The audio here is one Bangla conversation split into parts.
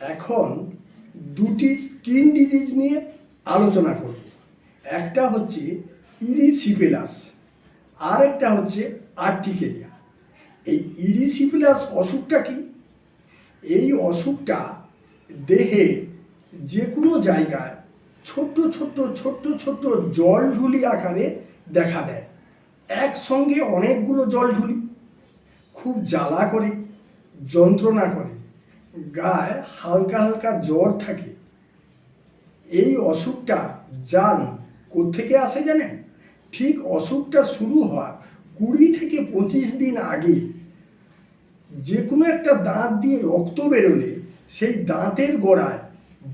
এখন দুটি স্কিন ডিজিজ নিয়ে আলোচনা করব। একটা হচ্ছে ইরিসিপেলাস আর একটা হচ্ছে আর্টিকেরিয়া। এই ইরিসিপেলাস অসুখটা কি? এই অসুখটা দেহে যে কোনো জায়গায় ছোট্ট ছোট্ট ছোট্ট ছোট্ট জলঢুলি আকারে দেখা দেয়। একসঙ্গে অনেকগুলো জলঢুলি, খুব জ্বালা করে, যন্ত্রণা করে, গায়ে হালকা হালকা জ্বর থাকে। এই অসুখটা জান কোত্থেকে আসে জানেন? ঠিক অসুখটা শুরু হওয়ার 20 থেকে 25 দিন আগে যে কোনো একটা দাঁত দিয়ে রক্ত বেরোলে সেই দাঁতের গোড়ায়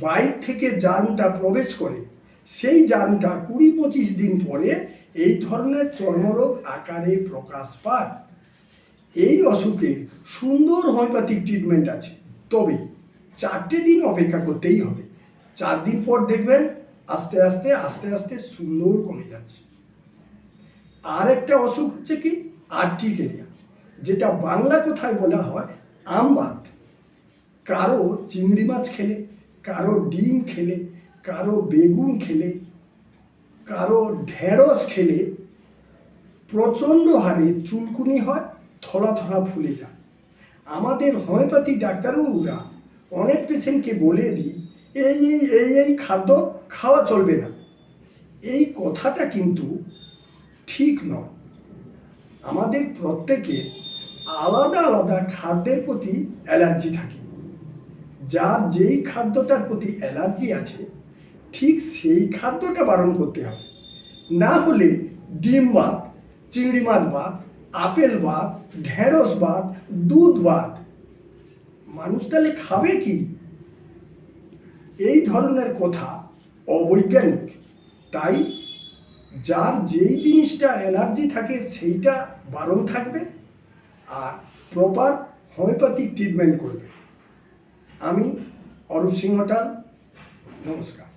বাইর থেকে জার্মটা প্রবেশ করে। সেই জার্মটা 20-25 দিন পরে এই ধরনের চর্মরোগ আকারে প্রকাশ পায়। এই অসুখের সুন্দর হোমিওপ্যাথিক ট্রিটমেন্ট আছে, তবে 4টে দিন অপেক্ষা করতেই হবে। 4 দিন পর দেখবেন আস্তে আস্তে আস্তে আস্তে সুন্দর কমে যাচ্ছে। আর একটা অসুখ হচ্ছে কি আর্টিকেরিয়া, যেটা বাংলা কথায় বলা হয় আমবাত। কারো চিংড়ি মাছ খেলে, কারো ডিম খেলে, কারো বেগুন খেলে, কারো ঢেঁড়স খেলে প্রচণ্ড হারে চুলকুনি হয়, থলা থলা ফুলে যায়। আমাদের হোমিওপ্যাথি ডাক্তারবাবুরা অনেক পেশেন্টকে বলে দিই এই এই এই এই খাদ্য খাওয়া চলবে না। এই কথাটা কিন্তু ঠিক নয়। আমাদের প্রত্যেকের আলাদা আলাদা খাদ্যের প্রতি অ্যালার্জি থাকে। যার যেই খাদ্যটার প্রতি অ্যালার্জি আছে ঠিক সেই খাদ্যটা বারণ করতে হবে। না হলে ডিম বাদ, চিংড়ি মাছ বাদ, আপেল বাদ, ঢেঁড়স বাদ, দুধ বাদ, মানুষ তাহলে খাবে কি? এই ধরনের কথা অবৈজ্ঞানিক। তাই যার যেই জিনিসটা অ্যালার্জি থাকে সেইটা বারণ থাকবে আর প্রপার হোমিওপ্যাথিক ট্রিটমেন্ট করবে। আমি অরূপ সিংহটাল, নমস্কার।